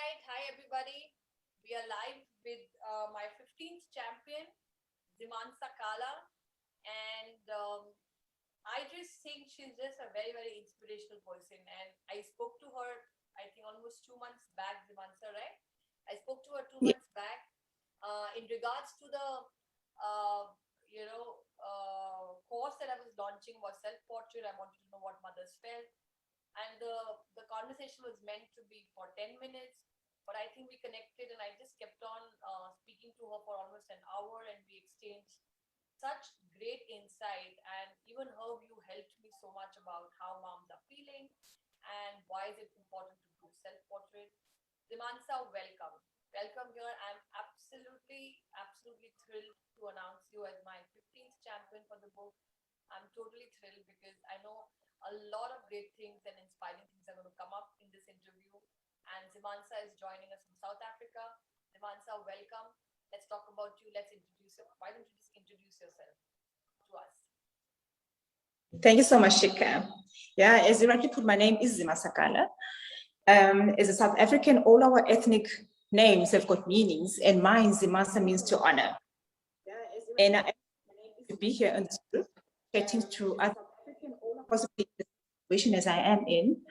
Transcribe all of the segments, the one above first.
right. Hi, everybody. We are live with my 15th champion, Zimasa. And I just think she's just a very, very inspirational person. And I spoke to her, I think almost 2 months back, Zimasa, right? I spoke to her two Yeah. months back in regards to the, uh, course that I was launching was self-portrait. I wanted to know what mothers felt, and the conversation was meant to be for 10 minutes, but I think we connected, and I just kept on speaking to her for almost an hour, and we exchanged such great insight, and even her view helped me so much about how moms are feeling and why is it important to do self-portrait. Zimansa, welcome here. I'm absolutely thrilled to announce you as my 15th champion for the book. I'm totally thrilled because I know a lot of great things and inspiring things are going to come up in this interview. And Zimansa is joining us from South Africa. Zimansa, welcome. Let's talk about you. Let's introduce you. Why don't you just introduce yourself to us? Thank you so much, Shika. Yeah, as you rightly put, my name is Zimasa. As a South African, all our ethnic names have got meanings, and mine, Zimasa, means to honor. And I to be here in this group, getting to other African, possibly the situation as I am in.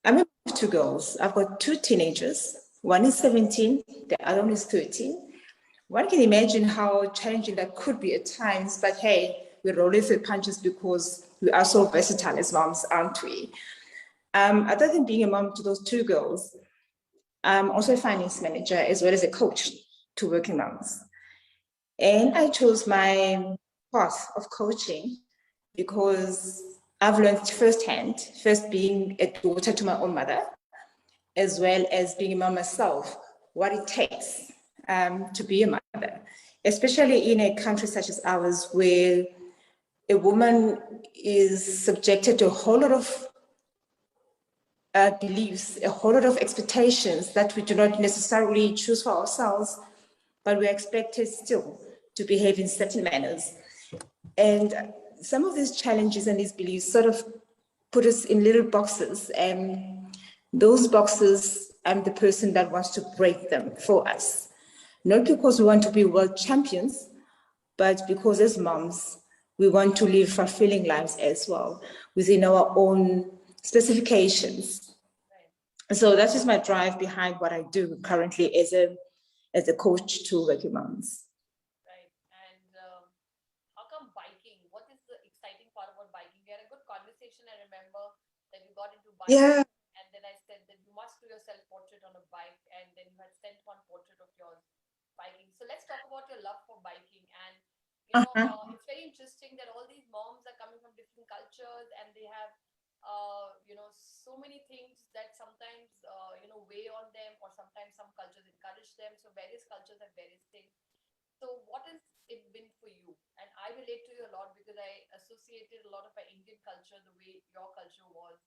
I'm a mom of two girls. I've got two teenagers. One is 17, the other one is 13. One can imagine how challenging that could be at times, but hey, we roll with the punches because we are so versatile as moms, aren't we? Other than being a mom to those two girls, I'm also a finance manager as well as a coach to working moms. And I chose my path of coaching because I've learned firsthand, first being a daughter to my own mother, as well as being a mom myself, what it takes to be a mother, especially in a country such as ours where a woman is subjected to a whole lot of beliefs, a whole lot of expectations that we do not necessarily choose for ourselves, but we're expected still to behave in certain manners. And some of these challenges and these beliefs sort of put us in little boxes, and those boxes, I'm the person that wants to break them for us. Not because we want to be world champions, but because as moms, we want to live fulfilling lives as well within our own specifications. So that is my drive behind what I do currently as a coach to working moms. Right. And how come biking? What is the exciting part about biking? We had a good conversation. I remember that you got into biking, Yeah. and then I said that you must do your self-portrait on a bike, and then you had sent one portrait of yours biking. So let's talk about your love for biking. And Uh-huh. it's very interesting that all these moms are coming from different cultures, and they have so many things that sometimes weigh on them, or sometimes some cultures encourage them. So various cultures have various things. So what has it been for you? And I relate to you a lot because I associated a lot of my Indian culture the way your culture was,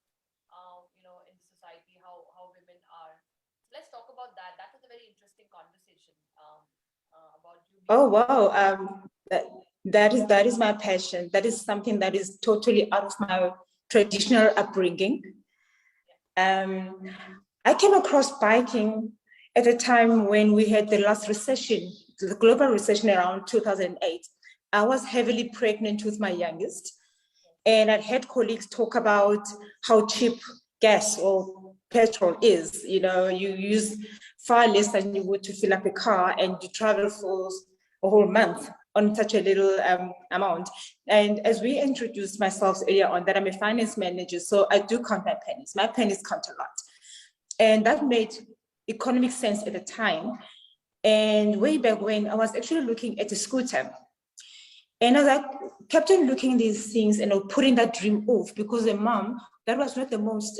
in society, how women are. So let's talk about that. That was a very interesting conversation about you being. Oh wow. That is my passion. That is something that is totally out of my traditional upbringing. Um, I came across biking at a time when we had the last recession, the global recession around 2008. I was heavily pregnant with my youngest, and I'd had colleagues talk about how cheap gas or petrol is. You know, you use far less than you would to fill up a car, and you travel for a whole month on such a little amount. And as we introduced myself earlier on, that I'm a finance manager, so I do count my pennies. My pennies count a lot. And that made economic sense at the time. And way back when, I was actually looking at a scooter. And I kept on looking at these things and putting that dream off because a mom, that was not the most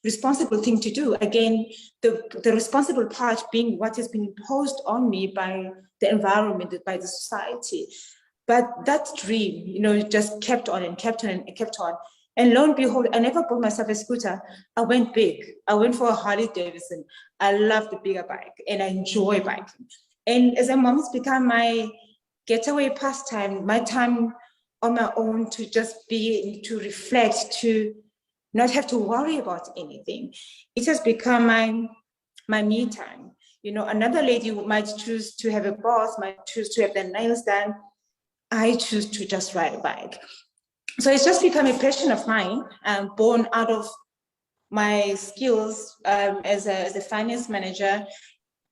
responsible thing to do. Again, the responsible part being what has been imposed on me by the environment, by the society. But that dream, just kept on and kept on and kept on. And lo and behold, I never bought myself a scooter. I went big. I went for a Harley Davidson. I love the bigger bike and I enjoy biking. And as a mom, it's become my getaway pastime, my time on my own to just be, to reflect, to not have to worry about anything. It has become my my me time. You know, another lady might choose to have a bath, might choose to have their nails done. I choose to just ride a bike. So it's just become a passion of mine, born out of my skills as a finance manager,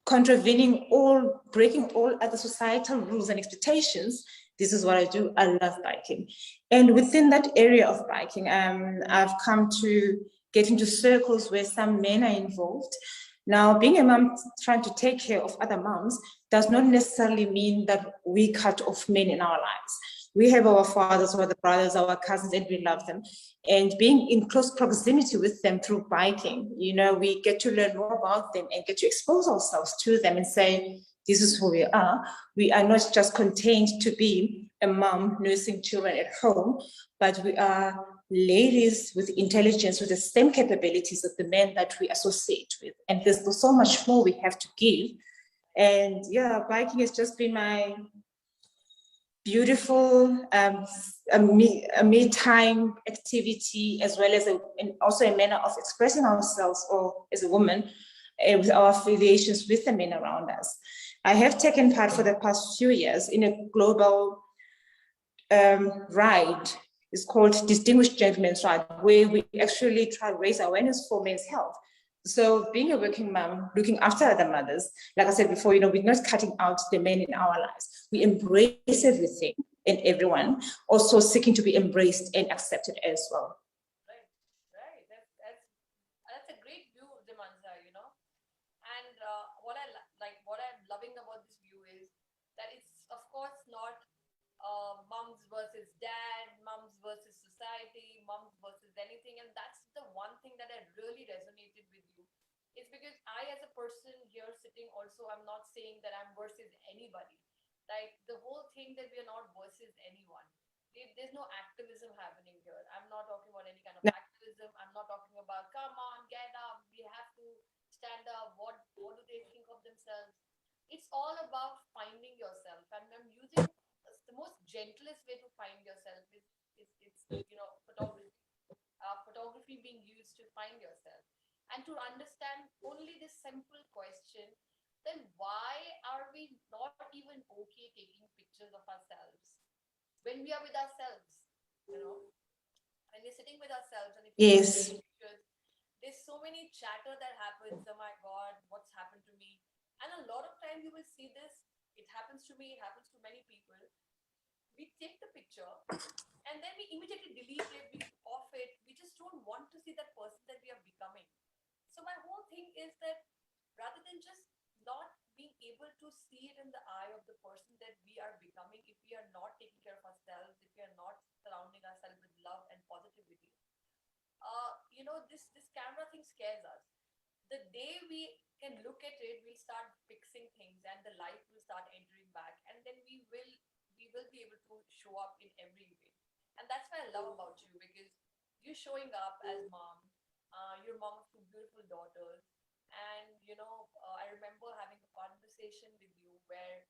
contravening all, breaking all other societal rules and expectations. This is what I do. I love biking. And within that area of biking, I've come to get into circles where some men are involved. Now, being a mom trying to take care of other moms does not necessarily mean that we cut off men in our lives. We have our fathers, our brothers, our cousins, and we love them. And being in close proximity with them through biking, you know, we get to learn more about them and get to expose ourselves to them and say, this is who we are. We are not just contained to be a mom nursing children at home, but we are ladies with intelligence, with the same capabilities of the men that we associate with. And there's so much more we have to give. And yeah, biking has just been my beautiful a me time activity, as well as also a manner of expressing ourselves, or as a woman, with our affiliations with the men around us. I have taken part for the past few years in a global ride. It's called Distinguished Gentlemen's Ride, where we actually try to raise awareness for men's health. So being a working mom, looking after other mothers, like I said before, you know, we're not cutting out the men in our lives. We embrace everything and everyone, also seeking to be embraced and accepted as well. Right. That's a great view, Zimasa, you know. And what I'm loving about this view is that it's, of course, not mums versus dad, mums versus society, mums versus anything. And that's the one thing that I really resonated with you. Is because I, as a person here sitting, also, I'm not saying that I'm versus anybody. Like the whole thing that we are not versus anyone. There's no activism happening here. I'm not talking about any kind of activism. I'm not talking about, come on, get up. We have to stand up. What do they think of themselves? It's all about finding yourself. And I'm using the most gentlest way to find yourself is you know, photography. Photography being used to find yourself and to understand only this simple question, then why are we not even okay taking pictures of ourselves when we are with ourselves? You know, when we're sitting with ourselves, and if you Yes. take pictures, there's so many chatter that happens. Oh my God, what's happened to me? And a lot of times you will see this. It happens to me. It happens to many people. We take the picture and then we immediately delete it. We off it. We just don't want to see that person that we are becoming. So my whole thing is that rather than just not being able to see it in the eye of the person that we are becoming, if we are not taking care of ourselves, if we are not surrounding ourselves with love and positivity, you know, this camera thing scares us. The day we can look at it, we'll start fixing things, and the light will start entering back, and then we will be able to show up in every way. And that's what I love about you, because you're showing up as mom. You're mom of two beautiful daughters, and you know, I remember having a conversation with you where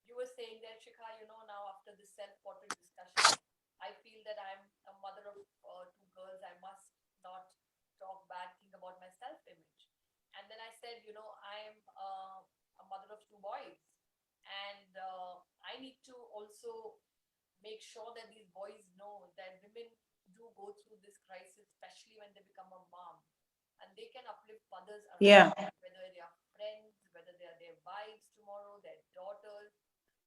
you were saying that, Shikha, you know, now after this self-portrait discussion, I feel that I'm a mother of two girls. I must not talk bad thing about my self-image. And then I said, you know, I'm a mother of two boys, and I need to also make sure that these boys know that women do go through this crisis, especially when they become a mom, and they can uplift others around Yeah. them, whether they are friends, whether they are their wives tomorrow, their daughters.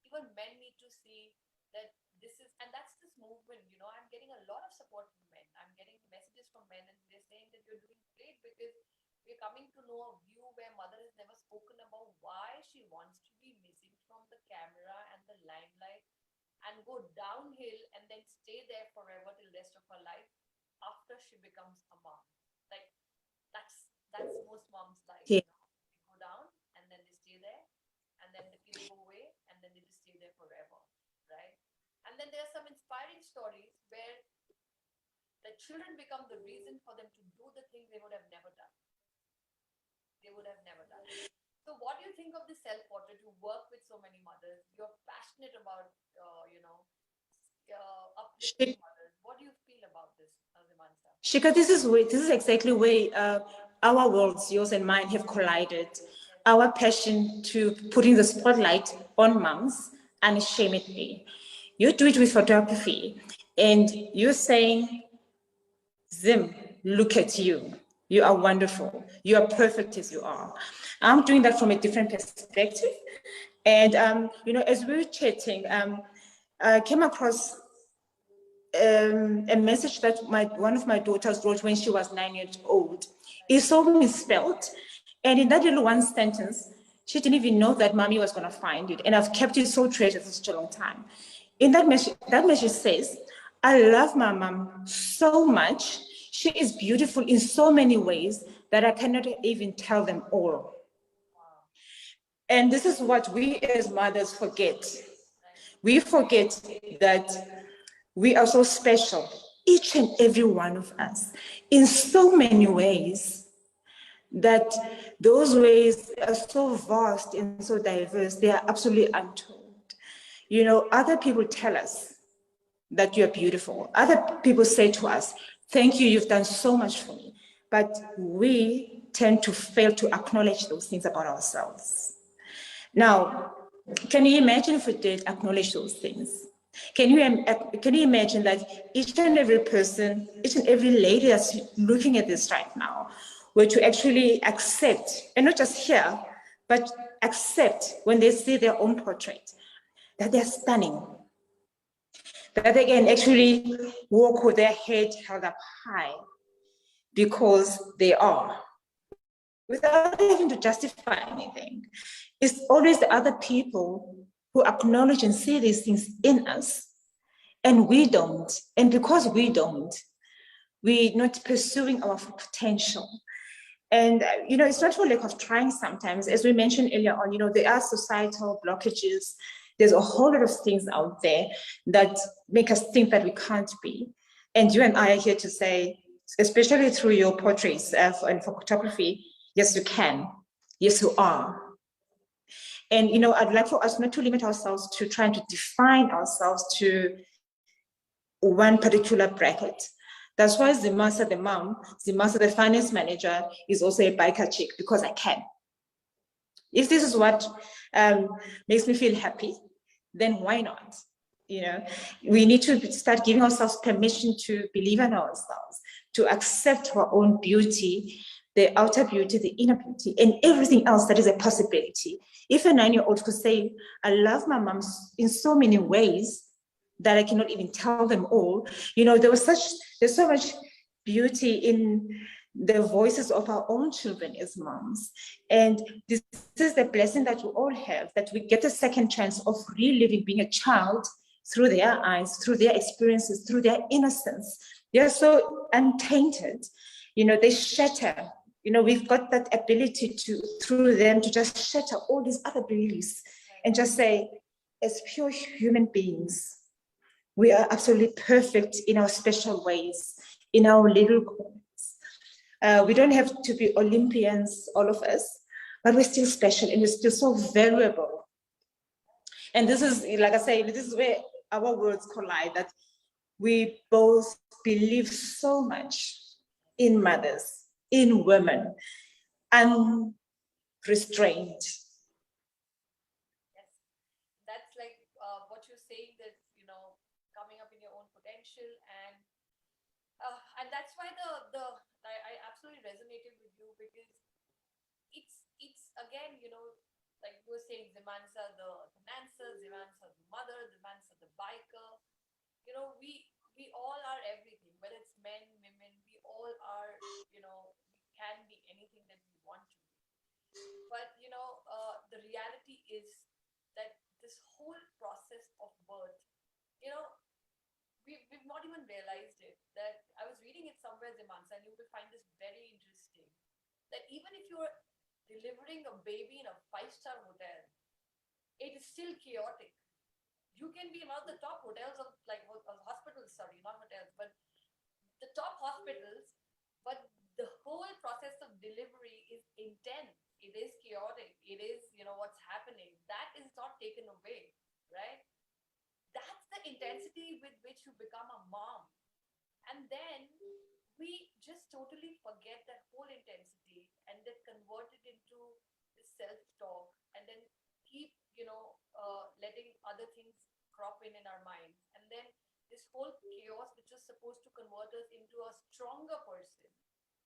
Even men need to see that this is, and that's this movement. You know, I'm getting a lot of support from men. I'm getting messages from men, and they're saying that you're doing great because we're coming to know a view where mother has never spoken about why she wants to be missing from the camera and the limelight and go downhill and then stay there forever till rest of her life after she becomes a mom. Like that's most moms' life, Yeah. you know. They go down and then they stay there, and then the kids go away and then they just stay there forever, right? And then there are some inspiring stories where the children become the reason for them to do the things they would have never done. They would have never done. So, what do you think of this self-portrait? You work with so many mothers. You're passionate about, you know, uplifting mothers. What do you feel about this, Zimansa? Shika, this is exactly where our worlds, yours and mine, have collided. Our passion to putting the spotlight on moms unashamedly. You do it with photography, and you're saying, Zim, look at you. You are wonderful. You are perfect as you are. I'm doing that from a different perspective. And, as we were chatting, I came across a message that one of my daughters wrote when she was 9 years old. It's so misspelled. And in that little one sentence, she didn't even know that mommy was going to find it. And I've kept it so treasured for such a long time. In that message says, I love my mom so much. She is beautiful in so many ways that I cannot even tell them all. And this is what we as mothers forget. We forget that we are so special, each and every one of us, in so many ways, that those ways are so vast and so diverse, they are absolutely untold. Other people tell us that you're beautiful. Other people say to us, thank you, you've done so much for me. But we tend to fail to acknowledge those things about ourselves. Now, can you imagine if we did acknowledge those things? Can you imagine that each and every person, each and every lady that's looking at this right now, were to actually accept, and not just hear, but accept when they see their own portrait, that they're stunning, that they can actually walk with their head held up high because they are, without having to justify anything. It's always the other people who acknowledge and see these things in us, and we don't. And because we don't, we're not pursuing our full potential. And, it's not for lack of trying sometimes. As we mentioned earlier on, there are societal blockages. There's a whole lot of things out there that make us think that we can't be. And you and I are here to say, especially through your portraits and for photography, yes, you can. Yes, you are. And, I'd like for us not to limit ourselves to trying to define ourselves to one particular bracket. That's why Zimasa, the mom, Zimasa, the finance manager, is also a biker chick, because I can. If this is what makes me feel happy, then why not? We need to start giving ourselves permission to believe in ourselves, to accept our own beauty, the outer beauty, the inner beauty, and everything else that is a possibility. If a 9-year-old could say, I love my mom in so many ways that I cannot even tell them all, there's so much beauty in the voices of our own children as moms. And this is the blessing that we all have, that we get a second chance of reliving being a child through their eyes, through their experiences, through their innocence. They are so untainted, they shatter. We've got that ability through them, to just shatter all these other beliefs and just say, as pure human beings, we are absolutely perfect in our special ways, in our little corners. We don't have to be Olympians, all of us, but we're still special and we're still so valuable. And this is, like I say, this is where our worlds collide, that we both believe so much in mothers, in women, unrestrained. Yes, that's like what you're saying, that coming up in your own potential, and that's why I absolutely resonated with you, because it's again, like you were saying, Zimasa the dancer, Zimasa the mother, Zimasa the biker. We all are everything, whether it's men, women, we all are, we can be anything that we want to be. But the reality is that this whole process of birth, you know we've not even realized it. That I was reading it somewhere, Zimansa, and you will find this very interesting, that even if you're delivering a baby in a five-star hotel, it is still chaotic. You can be in one of the top hotels of, like, hospitals, sorry, not hotels, but the top hospitals, but the whole process of delivery is intense. It is chaotic. It is, what's happening. That is not taken away, right? That's the intensity with which you become a mom. And then we just totally forget that whole intensity self-talk and then keep, letting other things crop in our minds. And then this whole chaos, which is supposed to convert us into a stronger person,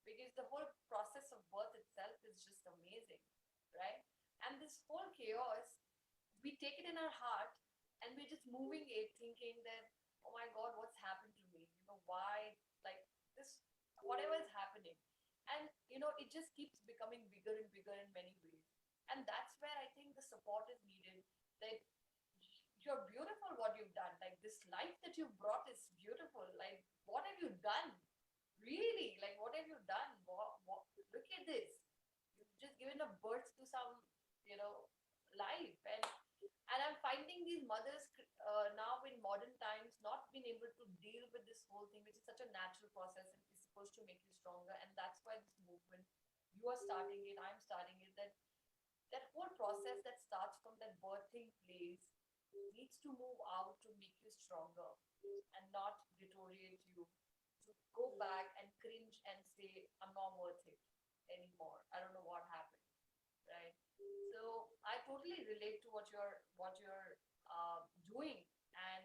because the whole process of birth itself is just amazing, right? And this whole chaos, we take it in our heart and we're just moving it thinking that, oh my God, what's happened to me? Why, like this, whatever is happening. And, it just keeps becoming bigger and bigger in many ways. And that's where I think the support is needed, that you're beautiful what you've done. Like this life that you brought is beautiful. Like, what have you done? Really? Like, what have you done? Look at this. You've just given a birth to some, life. And I'm finding these mothers now in modern times not being able to deal with this whole thing, which is such a natural process and is supposed to make you stronger. And that's why this movement, you are starting it, I'm starting it, that whole process that starts from that birthing place needs to move out to make you stronger and not deteriorate you, to go back and cringe and say, I'm not worth it anymore. I don't know what happened, right? So I totally relate to what you're doing, and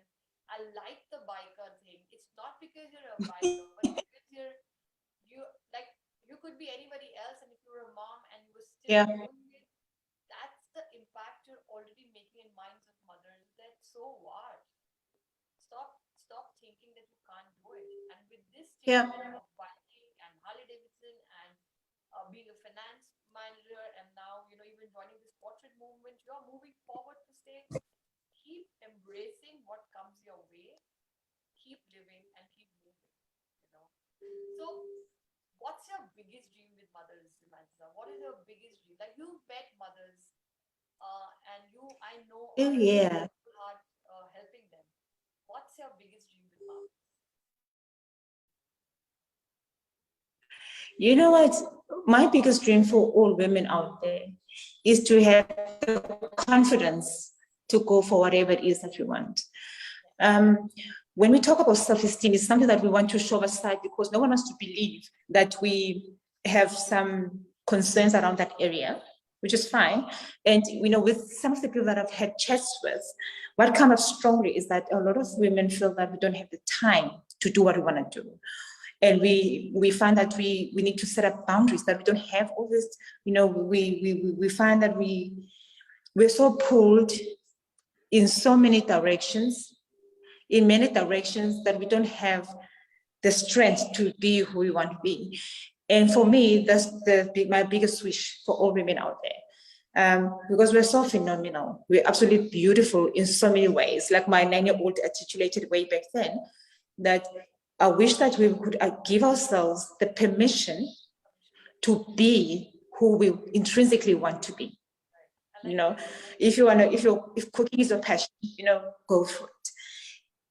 I like the biker thing. It's not because you're a biker, but because you like you could be anybody else, and if you were a mom and you were still Yeah. doing it, that's the impact you're already making in minds of mothers. That so what? Stop thinking that you can't do it. And with this Yeah. statement of biking and Harley Davidson and being a finance manager, and now even joining this portrait movement, you're moving forward to say, keep embracing what comes your way, keep living and keep moving. So what's your biggest dream with mothers, Zimasa? What is your biggest dream? Like, you've met mothers, and I know Oh, are a yeah. heart helping them. What's your biggest dream with mom? You know what? My biggest dream for all women out there is to have the confidence to go for whatever it is that we want. When we talk about self-esteem, it's something that we want to shove aside because no one wants to believe that we have some concerns around that area, which is fine. And with some of the people that I've had chats with, what comes up strongly is that a lot of women feel that we don't have the time to do what we want to do. And we find that we need to set up boundaries, that we don't have all this, we find that we're so pulled in so many directions, that we don't have the strength to be who we want to be. And for me, that's my biggest wish for all women out there. Because we're so phenomenal. We're absolutely beautiful in so many ways. Like my 9-year-old articulated way back then, that I wish that we could give ourselves the permission to be who we intrinsically want to be. If cooking is your passion, go for it.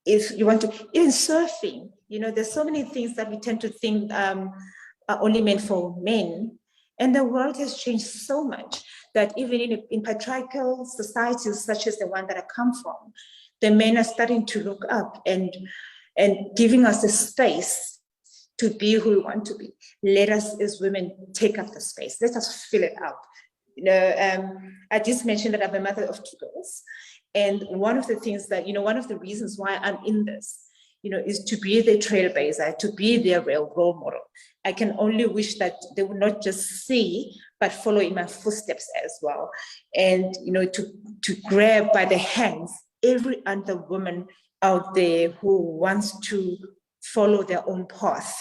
If you want to, even surfing, there's so many things that we tend to think are only meant for men. And the world has changed so much that even in patriarchal societies such as the one that I come from, the men are starting to look up and giving us a space to be who we want to be. Let us as women take up the space. Let us fill it up. I just mentioned that I'm a mother of 2 girls. And one of the things that, one of the reasons why I'm in this, is to be the trailblazer, to be their real role model. I can only wish that they would not just see, but follow in my footsteps as well. And, to grab by the hands every other woman out there who wants to follow their own path.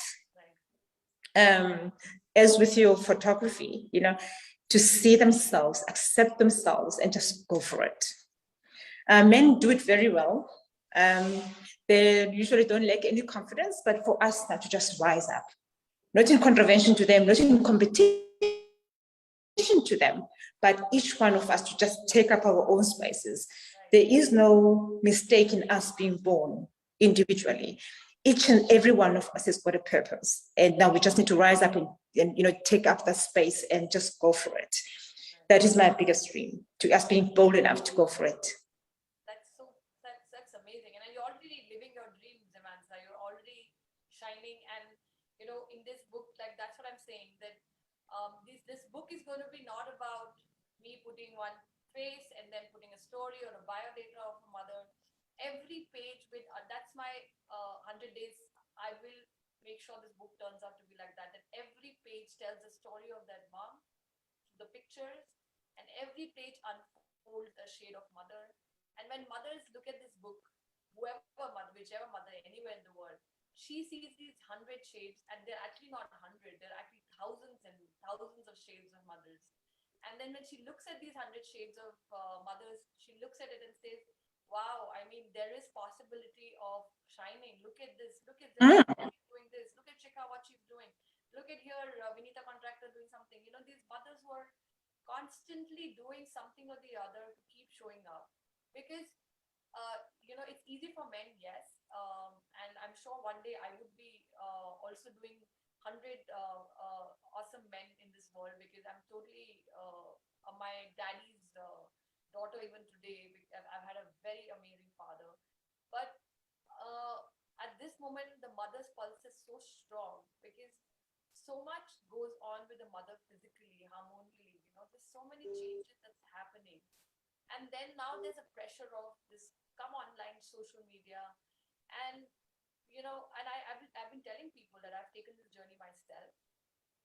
As with your photography, to see themselves, accept themselves, and just go for it. Men do it very well. They usually don't lack any confidence, but for us now to just rise up, not in contravention to them, not in competition to them, but each one of us to just take up our own spaces. There is no mistake in us being born individually. Each and every one of us has got a purpose. And now we just need to rise up and take up that space and just go for it. That is my biggest dream, to us being bold enough to go for it. That's amazing. And you're already living your dream, Zimasa. You're already shining. And, in this book, like, that's what I'm saying, that this book is going to be not about me putting one face and then putting a story or a biodata of a mother. Every page with, that's my 100 days. I will make sure this book turns out to be like that. That every page tells the story of that mom, the pictures, and every page unfolds a shade of mother. And when mothers look at this book, whoever mother, whichever mother, anywhere in the world, she sees these 100 shades, and they're actually not 100, they're actually thousands and thousands of shades of mothers. And then when she looks at these 100 shades of mothers, she looks at it and says, wow, I mean, there is possibility of shining. Look at this, look at this, she's doing this, look at Shikha, what she's doing. Look at here, Vinita Contractor doing something. You know, these mothers who are constantly doing something or the other to keep showing up. Because you know, it's easy for men, yes. And I'm sure one day I would be also doing 100 awesome men in this world, because I'm totally my daddy's daughter even today. I've had a very amazing father. But at this moment, the mother's pulse is so strong, because so much goes on with the mother physically, harmoniously. You know, there's so many changes that's happening. And then now there's a pressure of this come online social media. And you know, and I've been telling people that I've taken this journey myself,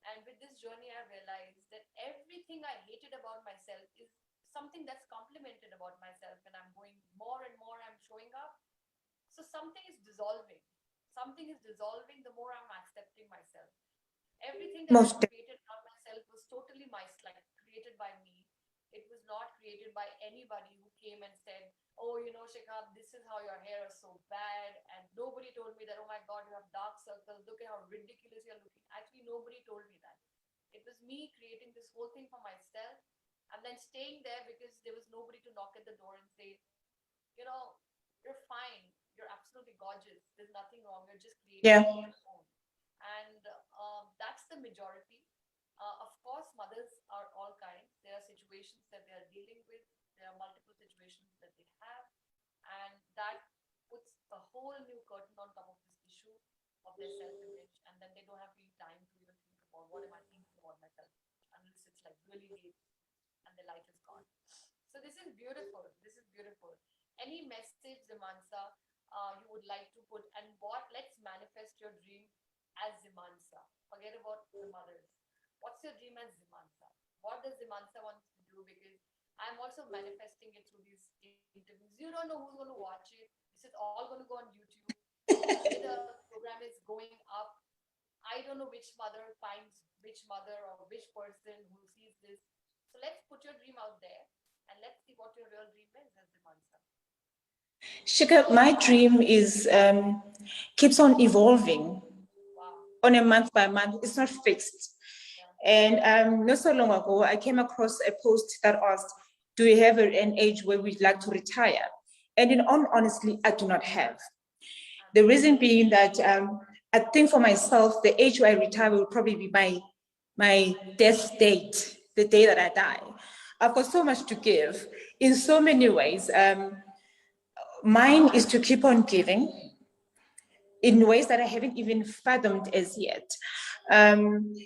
and with this journey I realized that everything I hated about myself is something that's complimented about myself. When I'm going more and more, I'm showing up. So something is dissolving, the more I'm accepting myself. Everything that Most I've created about myself was totally like created by me. It was not created by anybody who came and said, oh, you know, Shikha, this is how your hair is so bad. And nobody told me that, oh my God, you have dark circles. Look at how ridiculous you're looking. Actually, nobody told me that. It was me creating this whole thing for myself, and then staying there because there was nobody to knock at the door and say, you know, you're fine. You're absolutely gorgeous. There's nothing wrong. You're just creating Yeah. it on your own. And that's the majority. Of course, mothers are all kinds. There are situations that they are dealing with. There are multiple situations that they have, and that puts a whole new curtain on top of this issue of their self-image. And then they don't have any time to even think about what am I thinking about myself, unless it's like really late and the light is gone. So this is beautiful. This is beautiful. Any message, Zimansa, you would like to put, and what? Let's manifest your dream as Zimansa. Forget about the mothers. What's your dream as Zimansa? What does Zimansa want to do? Because I'm also manifesting it through these interviews. You don't know who's going to watch it. This is all going to go on YouTube. The day the program is going up, I don't know which mother finds which mother or which person who sees this. So let's put your dream out there, and let's see what your real dream is as Zimansa. Shika, my dream is keeps on evolving. Wow. On a month by month. It's not fixed. Yeah. And not so long ago, I came across a post that asked, do we have an age where we'd like to retire? And in all honesty, I do not have. The reason being that I think for myself, the age where I retire will probably be my death date, the day that I die. I've got so much to give in so many ways. Mine is to keep on giving in ways that I haven't even fathomed as yet.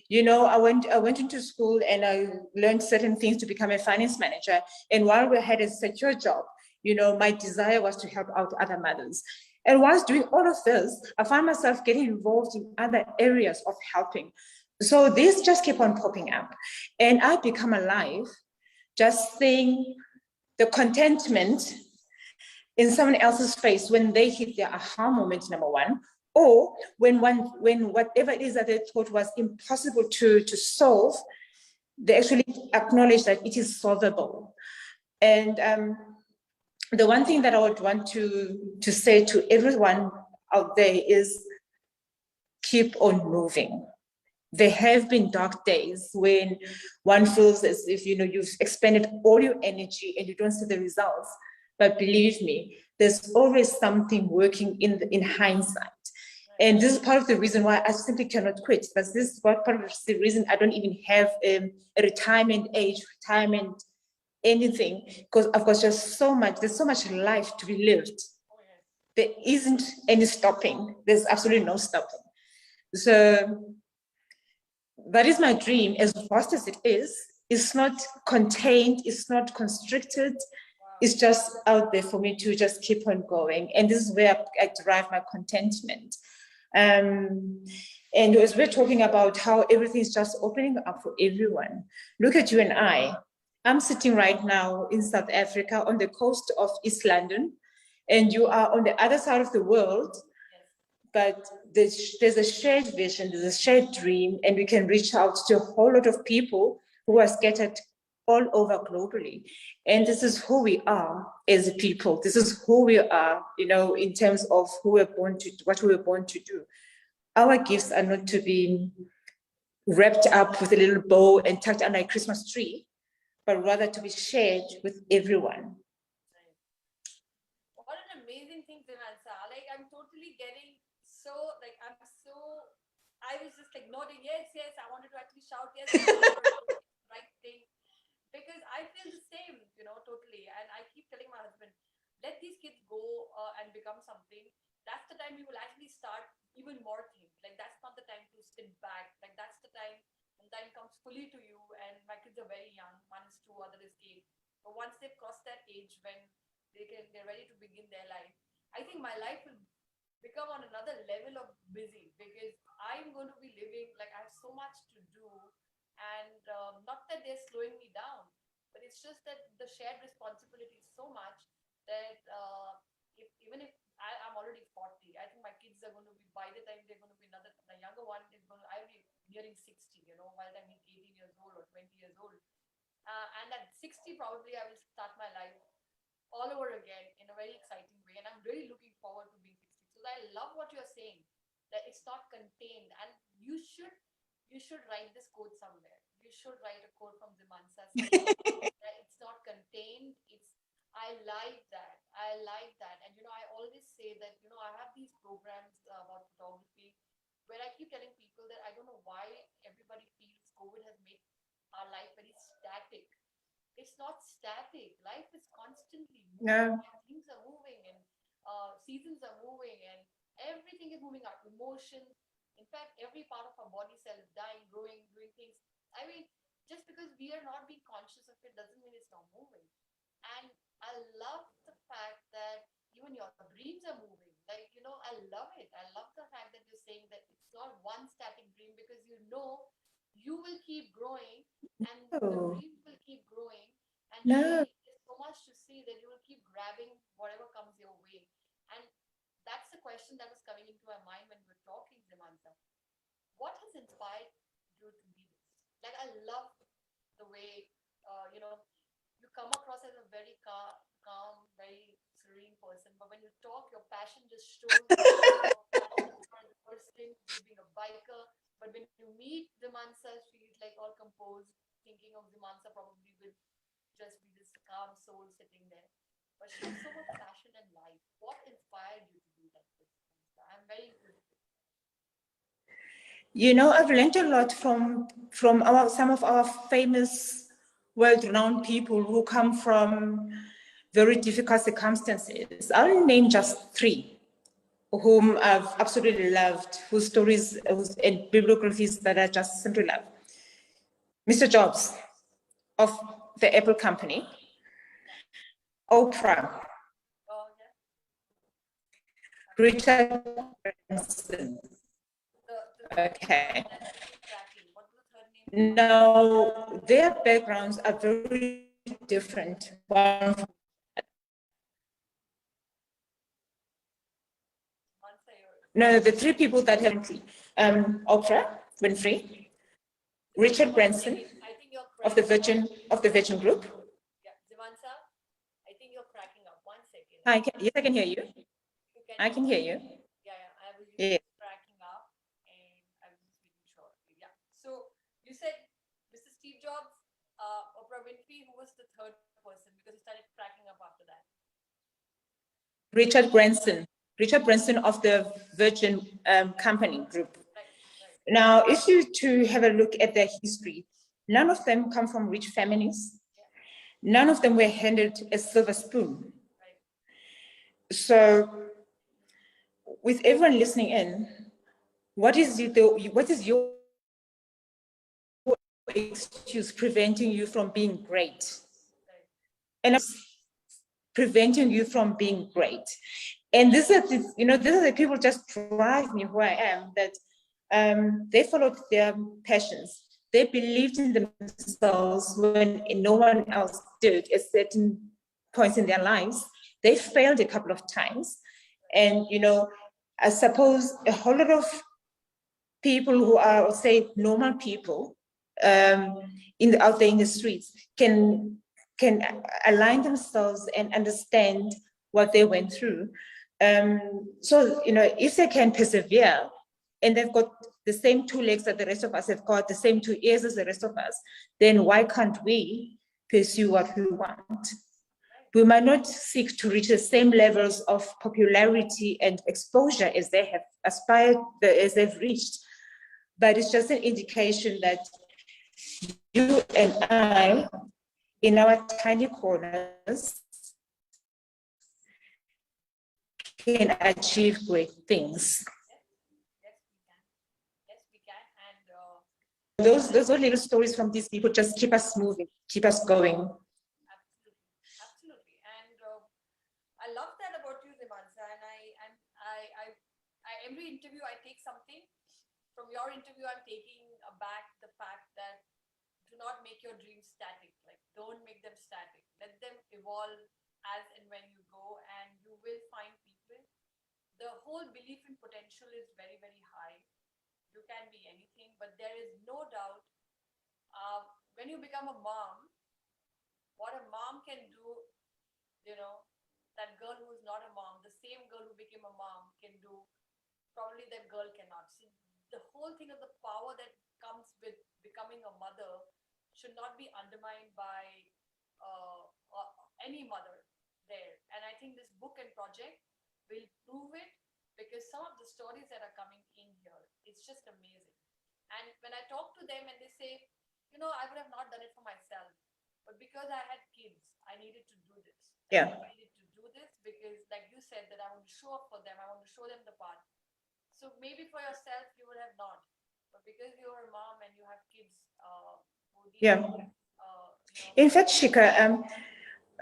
You know, I went into school and I learned certain things to become a finance manager. And while we had a secure job, you know, my desire was to help out other mothers. And whilst doing all of this, I found myself getting involved in other areas of helping. So these just keep on popping up. And I become alive just seeing the contentment in someone else's face when they hit their aha moment, number one, or when whatever it is that they thought was impossible to solve, they actually acknowledge that it is solvable. And the one thing that I would want to say to everyone out there is keep on moving. There have been dark days when one feels as if, you know, you've expended all your energy and you don't see the results. But believe me, there's always something working in hindsight. And this is part of the reason why I simply cannot quit. But this is part of the reason I don't even have a retirement age, retirement anything, because I've got just so much, there's so much life to be lived. There isn't any stopping. There's absolutely no stopping. So that is my dream, as vast as it is. It's not contained, it's not constricted. It's just out there for me to just keep on going. And this is where I derive my contentment. And as we're talking about how everything is just opening up for everyone, look at you and I. I'm sitting right now in South Africa on the coast of East London, and you are on the other side of the world, but there's a shared vision, there's a shared dream, and we can reach out to a whole lot of people who are scattered all over globally. And this is who we are as people. This is who we are, in terms of who we're born to, what we were born to do. Our gifts are not to be wrapped up with a little bow and tucked under a Christmas tree, but rather to be shared with everyone. What an amazing thing, Zimasa. Like, I'm totally getting I was just like nodding, yes, I wanted to actually shout, yes, right thing. Because I feel the same, totally. And I keep telling my husband, let these kids go and become something. That's the time we will actually start even more things. Like, that's not the time to sit back. Like, that's the time when time comes fully to you. And my kids are very young. One is 2, other is 8. But once they've crossed that age when they're ready to begin their life, I think my life will become on another level of busy, because I'm going to be living, like, I have so much to do. And not that they're slowing me down, but it's just that the shared responsibility is so much that even if I'm already 40, I think my kids are going to be, by the time they're going to be the younger one is going to, I'll be nearing 60, by the time he's 18 years old or 20 years old. And at 60, probably I will start my life all over again in a very exciting way. And I'm really looking forward to being 60. So I love what you're saying, that it's not contained. And you should write this quote somewhere. You should write a quote from Zimasa saying that it's not contained. I like that. I like that. And I always say that, I have these programs about photography where I keep telling people that I don't know why everybody feels COVID has made our life very static. It's not static. Life is constantly moving. Yeah. Things are moving, and seasons are moving, and everything is moving. Our emotions, in fact, every part of our body cell is dying, growing, doing things. I mean, just because we are not being conscious of it doesn't mean it's not moving. And I love the fact that even your dreams are moving. Like, I love it. I love the fact that you're saying that it's not one static dream, because you will keep growing, and the dreams will keep growing. And No. there's so much to see that you will keep grabbing whatever comes your way. And that's the question that was coming into my mind when we were talking, Zimasa. What has inspired you to be this? Like, I love the way, you come across as a very calm, very serene person. But when you talk, your passion just shows as a person, you being a biker. But when you meet Zimasa, she's like all composed, thinking of Zimasa probably will just be this calm soul sitting there. But she has so much passion and life. What inspired you to do that? I'm very interested. I've learned a lot from some of our famous, world-renowned people who come from very difficult circumstances. I'll name just 3 whom I've absolutely loved, whose stories and bibliographies that I just simply love. Mr. Jobs of the Apple company, Oprah, Richard Branson. Okay. Now, their backgrounds are very different. No, the 3 people that have Oprah Winfrey, Richard Branson of the Virgin Group. Yeah, Zimasa, I think you're cracking up. 1 second. Yes, I can hear you. I can hear you. Yeah, I was cracking up, and I was just making sure. Yeah. So you said Mr. Steve Jobs, Oprah Winfrey. Who was the third person? Because you started cracking up after that. Richard Branson of the Virgin Company Group. Right. Now, if you to have a look at their history, none of them come from rich families. Yeah. None of them were handed a silver spoon. Right. So, with everyone listening in, what is your excuse preventing you from being great. And preventing you from being great. And these are the people just drive me where I am, that they followed their passions. They believed in themselves when no one else did at certain points in their lives. They failed a couple of times. And, I suppose a whole lot of people who are, say, normal people out there in the streets can align themselves and understand what they went through. So, if they can persevere and they've got the same two legs that the rest of us have got, the same 2 ears as the rest of us, then why can't we pursue what we want? We might not seek to reach the same levels of popularity and exposure as they have aspired, as they've reached, but it's just an indication that you and I, in our tiny corners, can achieve great things. Yes, we can. And those little stories from these people just keep us moving, keep us going. Absolutely. And I love that about you, Zimasa. And every interview I take something from your interview. I'm taking back the fact that do not make your dreams static. Like, don't make them static. Let them evolve as and when you go, and you will find people. The whole belief in potential is very, very high. You can be anything, but there is no doubt when you become a mom, what a mom can do, that girl who is not a mom, the same girl who became a mom can do, probably that girl cannot. So the whole thing of the power that comes with becoming a mother should not be undermined by any mother there. And I think this book and project will prove it, because some of the stories that are coming in here, it's just amazing. And when I talk to them and they say, I would have not done it for myself, but because I had kids, I needed to do this. Yeah. I needed to do this because, like you said, that I want to show up for them. I want to show them the path. So maybe for yourself, you would have not, but because you're a mom and you have kids who need Yeah. In fact, Shika,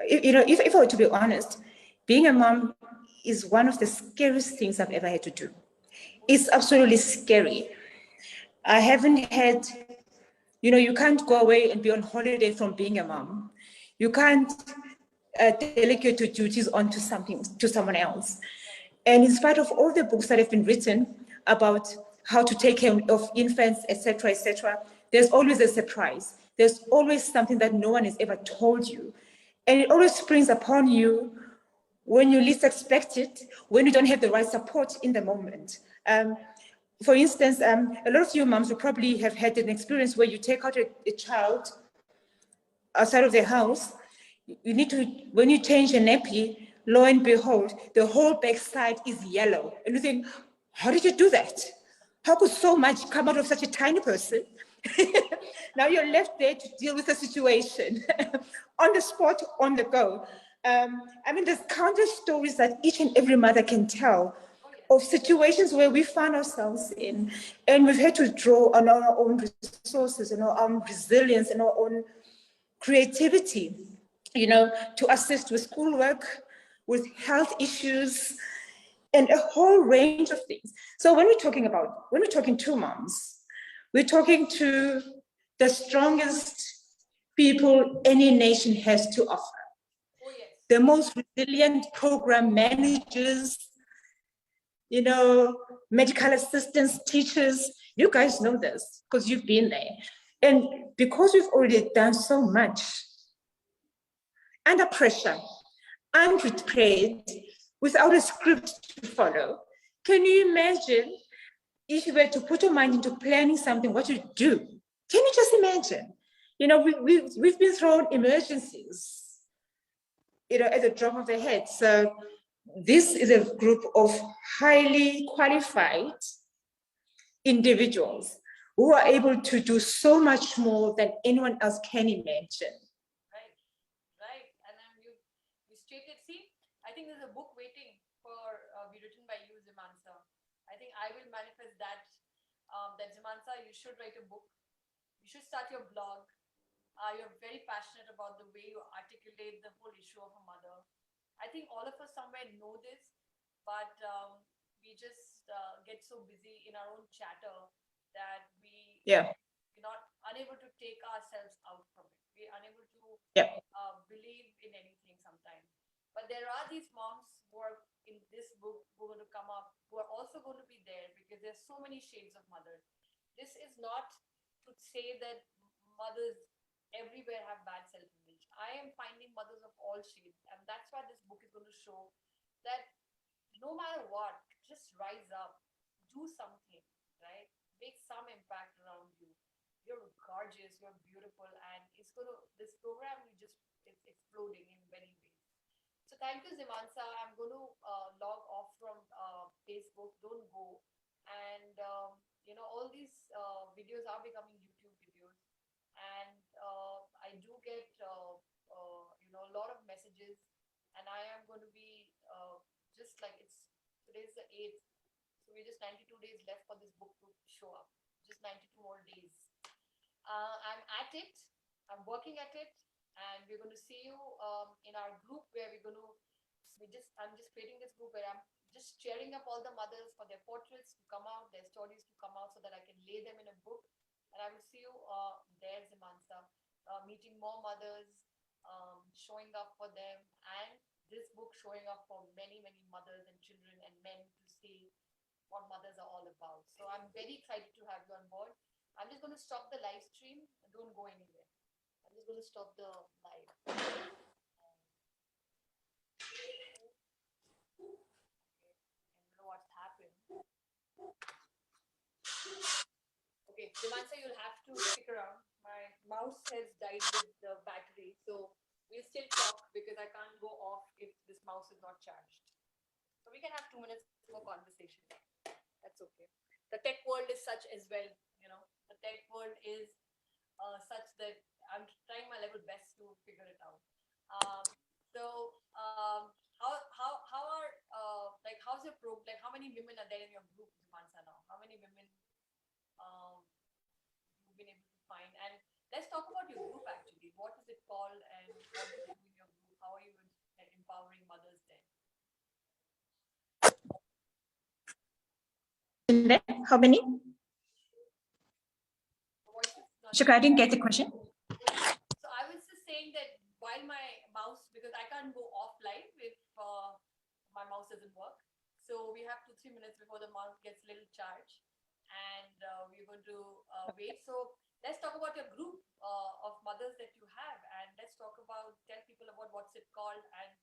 if I were to be honest, being a mom is one of the scariest things I've ever had to do. It's absolutely scary. I haven't had, you can't go away and be on holiday from being a mom. You can't delegate your duties onto someone else. And in spite of all the books that have been written about how to take care of infants, etc., there's always a surprise. There's always something that no one has ever told you. And it always springs upon you when you least expect it, when you don't have the right support in the moment. For instance, a lot of you moms will probably have had an experience where you take out a child outside of the house. You need to, when you change a nappy, lo and behold, the whole backside is yellow. And you think, how did you do that? How could so much come out of such a tiny person? Now you're left there to deal with the situation on the spot, on the go. There's countless stories that each and every mother can tell of situations where we found ourselves in, and we've had to draw on our own resources and our own resilience and our own creativity, to assist with schoolwork, with health issues, and a whole range of things. So when we're talking to moms, we're talking to the strongest people any nation has to offer. Oh, yes. The most resilient program managers, medical assistants, teachers. You guys know this because you've been there. And because we've already done so much under pressure, unprepared, without a script to follow, can you imagine if you were to put your mind into planning something, what you do? Can you just imagine? We've been thrown emergencies, at the drop of the head. So this is a group of highly qualified individuals who are able to do so much more than anyone else can imagine. Right. And then you stated, see, I think there's a book waiting for be written by you, Zimasa. I think I will manifest that. That Zimasa, you should write a book, You should start your blog. You're very passionate about the way you articulate the whole issue of a mother. I think all of us somewhere know this, but we just get so busy in our own chatter that Yeah. we're not unable to take ourselves out from it. We're unable to Yeah. believe in anything sometimes. But there are these moms who are in this book who are going to come up, who are also going to be there, because there's so many shades of mother. This is not to say that mothers everywhere have bad self-image. I am finding mothers of all shades, and that's why this book is going to show that no matter what, just rise up, do something, right? Make some impact around you. You're gorgeous, you're beautiful, and this program is just, it's exploding in many ways. So thank you, Zimasa. I'm going to log off from Facebook. Don't go. And all these videos are becoming YouTube videos, and I do get a lot of messages, and I am going to be just like, today's the 8th, so we're just 92 days left for this book to show up. Just 92 more days. I'm at it. I'm working at it, and we're going to see you in our group where I'm just creating this group where I'm just cheering up all the mothers for their portraits to come out, their stories to come out, so that I can lay them in a book. And I will see you there, Zimasa, meeting more mothers, showing up for them, and this book showing up for many, many mothers and children and men to see what mothers are all about. So I'm very excited to have you on board. I'm just going to stop the live stream. Don't go anywhere. I'm just going to stop the live. Okay. I don't know what's happened. Okay, Zimasa, you'll have to stick around. My mouse has died with the battery, so we'll still talk because I can't go off if this mouse is not charged. So we can have 2 minutes more conversation. That's okay. The tech world is such as well, the tech world is such that I'm trying my level best to figure it out. How's your program? Like, how many women are there in your group, Zimasa, now? How many women you've been able to find? And let's talk about your group actually. What is it called, and what do you do in your group? How are you empowering mothers there? How many? Shukra, I didn't get the question. So I was just saying that while my mouse, because I can't go off live if my mouse doesn't work. So we have 2-3 minutes before the mouse gets a little charge, and we're going to wait. So let's talk about your group of mothers that you have, and let's tell people about what's it called and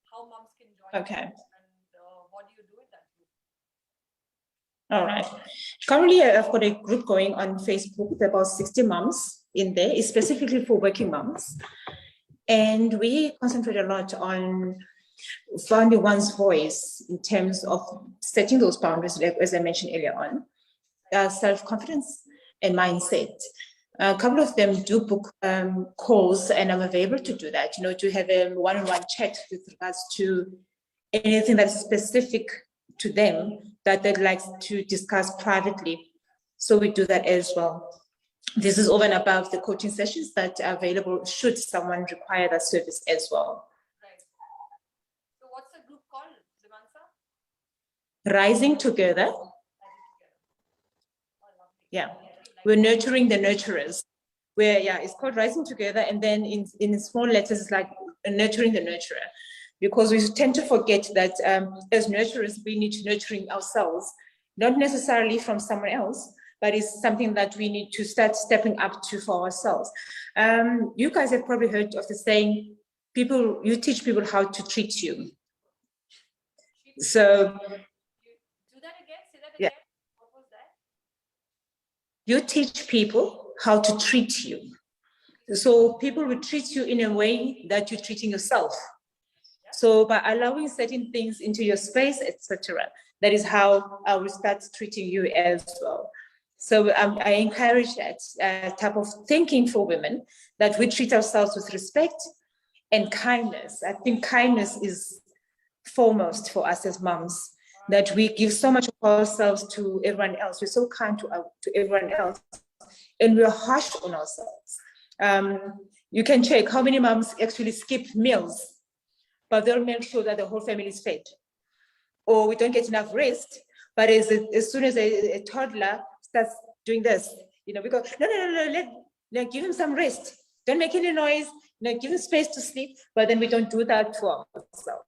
how moms can join. Okay. And what do you do with that group? All right. Currently, I've got a group going on Facebook with about 60 moms in there. It's specifically for working moms. And we concentrate a lot on finding one's voice in terms of setting those boundaries, like, as I mentioned earlier on, self-confidence and mindset. A couple of them do book calls, and I'm available to do that, to have a one-on-one chat with regards to anything that's specific to them that they'd like to discuss privately. So we do that as well. This is over and above the coaching sessions that are available should someone require that service as well. Right. So what's the group called, Zimasa? Rising Together. Yeah, we're nurturing the nurturers. It's called Rising Together, and then in small letters, it's like nurturing the nurturer, because we tend to forget that as nurturers, we need to nurturing ourselves, not necessarily from someone else, but it's something that we need to start stepping up to for ourselves. You guys have probably heard of the saying, you teach people how to treat you. So, do that again, say that again. Yeah. What was that? You teach people how to treat you. So people will treat you in a way that you're treating yourself. So by allowing certain things into your space, etc., that is how I will start treating you as well. So I encourage that type of thinking for women, that we treat ourselves with respect and kindness. I think kindness is foremost for us as moms, that we give so much of ourselves to everyone else. We're so kind to everyone else. and we're harsh on ourselves. You can check how many moms actually skip meals, but they'll make sure that the whole family is fed. Or we don't get enough rest, but as soon as a toddler starts doing this, we go, no, give him some rest. Don't make any noise, give him space to sleep, but then we don't do that for ourselves.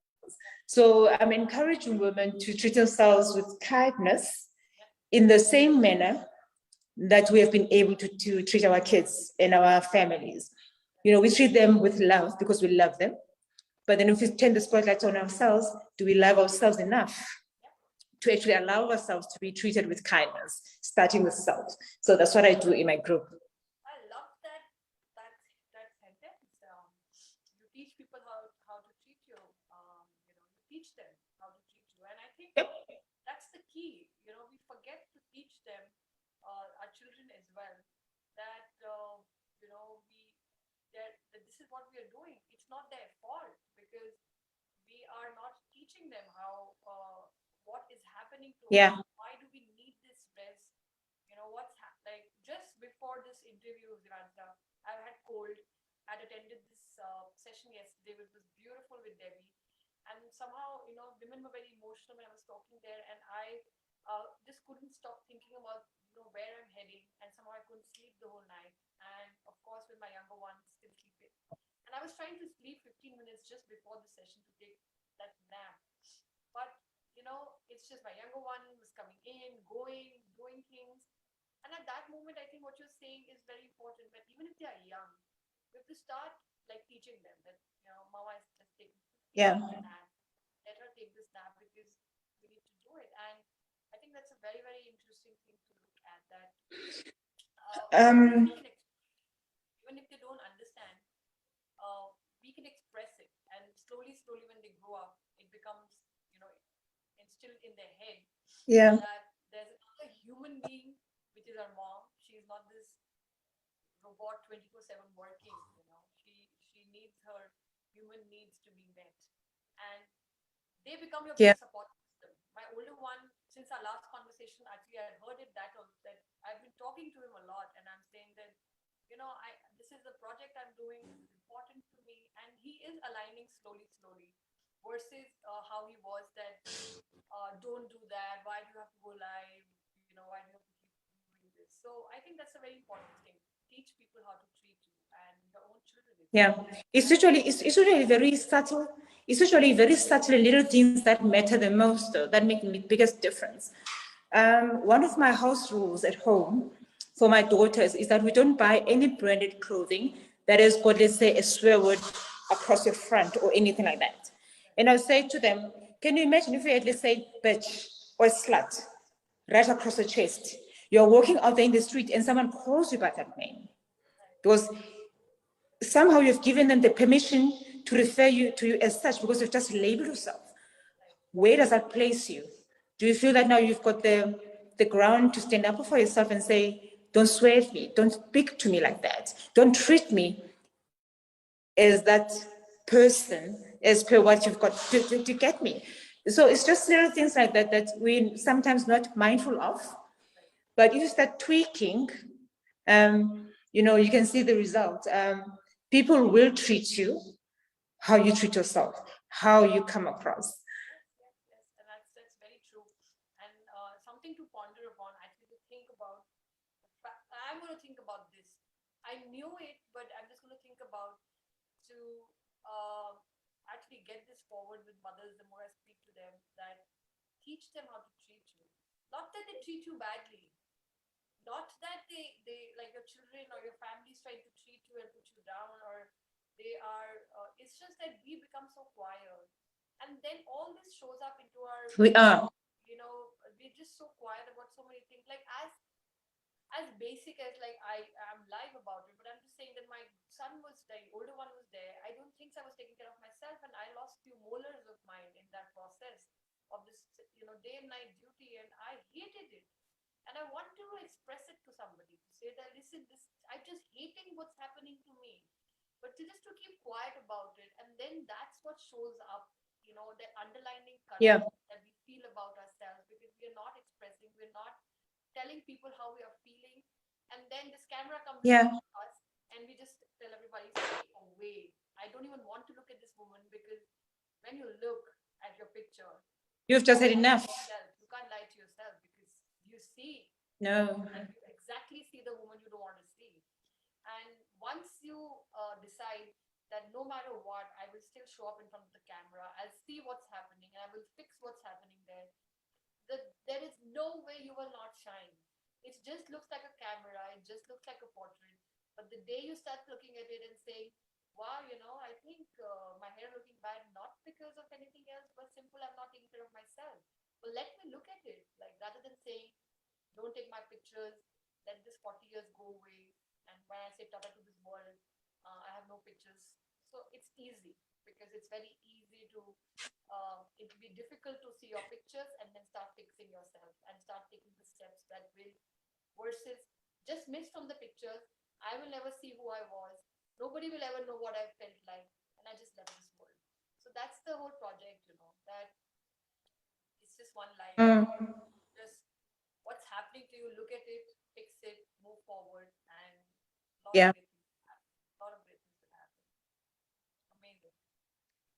So I'm encouraging women to treat themselves with kindness in the same manner that we have been able to treat our kids and our families. We treat them with love because we love them. But then if we turn the spotlight on ourselves, do we love ourselves enough to actually allow ourselves to be treated with kindness, starting with self? So that's what I do in my group. I love that sentence. You teach people how to treat you. You teach them how to treat you, and I think that's the key. We forget to teach them, our children as well, that that this is what we are doing. It's not their fault because we are not teaching them how what is happening to us. Why do we need this rest? What's like just before this interview, Zimasa, I've had cold. I'd attended this session yesterday, which was beautiful with Debbie, and somehow women were very emotional when I was talking there, and I just couldn't stop thinking about where I'm heading, and somehow I couldn't sleep the whole night, and of course with my younger one still sleeping, and I was trying to sleep 15 minutes just before the session to take that nap, but it's just my younger one was coming in, going, doing things. And at that moment, I think what you're saying is very important. That even if they are young, we have to start like teaching them that Mama is just taking a nap. Let her take this nap because we need to do it. And I think that's a very, very interesting thing to look at. That even if they don't understand, we can express it, and slowly, when they grow up, it becomes instilled in their head. That there's another human being, which is our mom. She's not this robot 24/7 working. She needs her human needs to be met, and they become your big support system. My older one, since our last conversation, actually I heard it that I've been talking to him a lot, and I'm saying that this is the project I'm doing. This is important to me, and he is aligning slowly, versus how he was that don't do that. Why do you have to go live? Why do you have to keep doing this? So I think that's a very important thing. Teach people how to treat you and your own children. It's usually very subtle. It's usually very subtle little things that matter the most, that make the biggest difference. One of my house rules at home for my daughters is that we don't buy any branded clothing that has got, let's say, a swear word across your front or anything like that. And I'll say to them, can you imagine if we had, let's say, bitch or slut right across the chest? You're walking out there in the street and someone calls you by that name. Because somehow you've given them the permission to refer to you as such because you've just labeled yourself. Where does that place you? Do you feel that now you've got the ground to stand up for yourself and say, don't swear at me, don't speak to me like that, don't treat me as that person as per what you've got to get me? So it's just little things like that that we're sometimes not mindful of. But if you start tweaking, you can see the result. People will treat you how you treat yourself, how you come across. Yes, and that's very true. And something to ponder upon, actually, to think about. I'm going to think about this. I knew it, but I'm just going to think about to actually get this forward with mothers. The more I speak to them, that teach them how to treat you. Not that they treat you badly. Not that they like your children or your family's trying to treat you and put you down, or they are. It's just that we become so quiet, and then all this shows up into our. We are. We're just so quiet about so many things. Like as basic as like I am live about it, but I'm just saying that my son was the older one was there. I don't think I was taking care of myself, and I lost few molars of mine in that process of this, day and night duty, and I hated it. And I want to express it to somebody to say that listen, this I'm just hating what's happening to me, but to keep quiet about it, and then that's what shows up, the underlining current that we feel about ourselves because we are not expressing, we're not telling people how we are feeling, And then this camera comes Yeah. to us, and we just tell everybody, stay away. I don't even want to look at this woman, because when you look at your picture, You've just had enough. you can't lie to yourself, because you see, No. you exactly see the woman you don't want to see. And once you decide that no matter what, I will still show up in front of the camera, I'll see what's happening, and I will fix what's happening there. There is no way you will not shine. It just looks like a camera, it just looks like a portrait. But the day you start looking at it and saying, wow, I think my hair looking bad, not because of anything else, but simple, I'm not taking care of myself. Well, let me look at it. Like, rather than saying, don't take my pictures, let this 40 years go away. And when I say tata to this world, I have no pictures. So it's easy, because it's very easy to, it will be difficult to see your pictures and then start fixing yourself and start taking the steps that will, versus just miss from the pictures. I will never see who I was. Nobody will ever know what I felt like. And I just left this world. So that's the whole project, that it's just one life. Just what's happening to you, look at it, fix it, move forward, and Yeah. a lot of great things will happen. Amazing.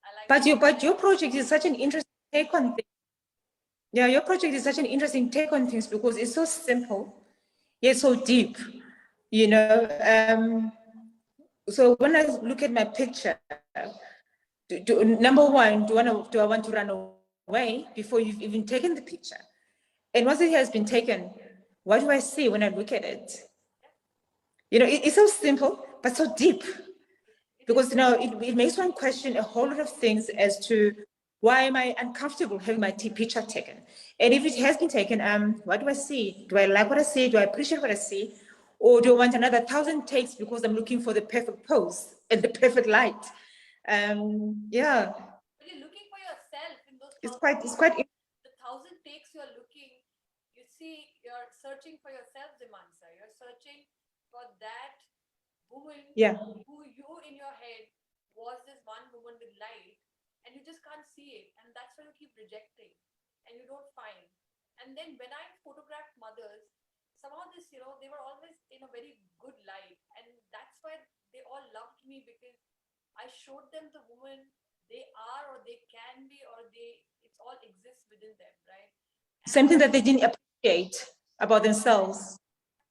I like But your project is such an interesting take on things. Yeah, your project is such an interesting take on things because it's so simple, yet so deep. So when I look at my picture, number one, do I want to run away before you've even taken the picture? And once it has been taken, what do I see when I look at it? It's so simple, but so deep. Because it makes one question a whole lot of things as to why am I uncomfortable having my picture taken? And if it has been taken, what do I see? Do I like what I see? Do I appreciate what I see? Or do I want another 1,000 takes because I'm looking for the perfect pose and the perfect light? Yeah. But you're looking for yourself in those It's 1,000 quite the 1,000 takes you're looking, you see, you're searching for yourself, Zimasa. You're searching for that woman yeah. who you in your head was this one woman with light, and you just can't see it. And that's why you keep rejecting and you don't find. And then when I photographed mothers, somehow they were always in a very good light. And that's why they all loved me, because I showed them the woman they are, or they can be, or it's all exists within them, right? Something that they didn't appreciate about themselves.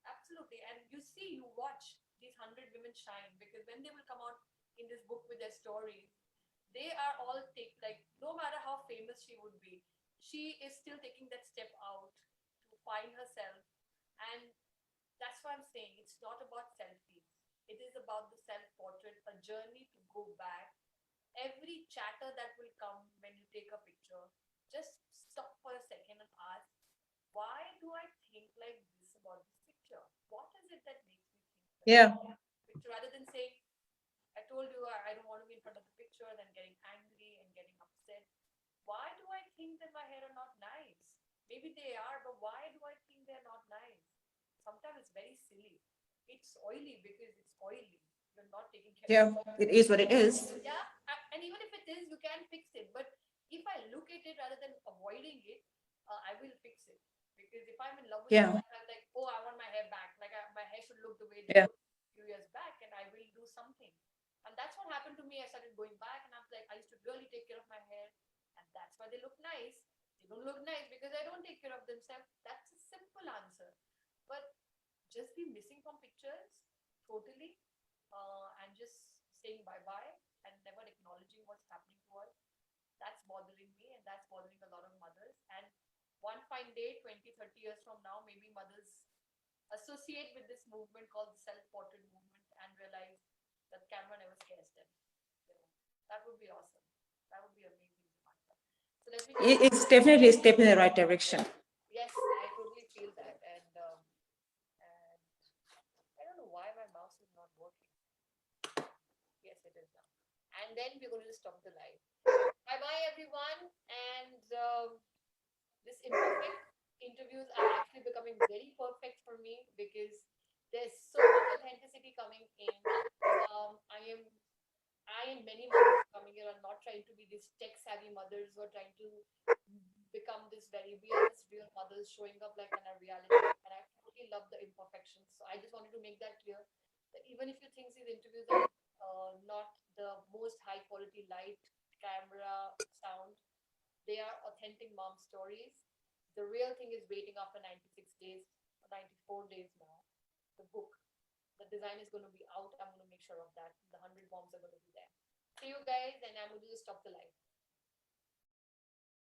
Absolutely. And you watch these 100 women shine, because when they will come out in this book with their stories, they are all like, no matter how famous she would be, she is still taking that step out to find herself. And that's why I'm saying it's not about selfies. It is about the self-portrait, a journey to go back. Every chatter that will come when you take a picture, just stop for a second and ask, why do I think like this about this picture? What is it that makes me think like Yeah. picture, rather than saying, I told you I don't want to be in front of the picture, then getting angry and getting upset. Why do I think that my hair are not nice? Maybe they are, but why do I think they're not nice? Sometimes it's very silly. It's oily because it's oily. You're not taking care Yeah, of it. it is what it is. Yeah, and even if it is, you can fix it. But if I look at it rather than avoiding it, I will fix it. Because if I'm in love with Yeah. someone, I'm like, oh, I want my hair back. Like my hair should look the way it Yeah. looked a few years back, and I will do something. And that's what happened to me. I started going back, and I was like, I used to really take care of my hair, and that's why they look nice. They don't look nice because I don't take care of themselves. That's a simple answer. But just be missing from pictures totally, and just saying bye bye and never acknowledging what's happening to us. That's bothering me, and that's bothering a lot of mothers. And one fine day, 20, 30 years from now, maybe mothers associate with this movement called the self-portrait movement and realize that camera never scares them. That would be awesome. That would be amazing. So let me. It's definitely a step in the right direction. Yes, I totally feel that, and I don't know why my mouse is not working. Yes, it is now. And then we're going to stop the live. Bye bye, everyone. And this imperfect interviews are actually becoming very perfect for me, because there's so much authenticity coming in. I and many mothers coming here are not trying to be these tech savvy mothers who are trying to become this very real mothers showing up like in a reality. And I totally absolutely love the imperfections. So I just wanted to make that clear that even if you think these interviews are not the most high quality light, camera, sound, they are authentic mom stories. The real thing is waiting after 96 days, 94 days now. The book, the design is going to be out. I'm going to make sure of that. The 100 moms are going to be there. See you guys, and I'm going to just stop the live.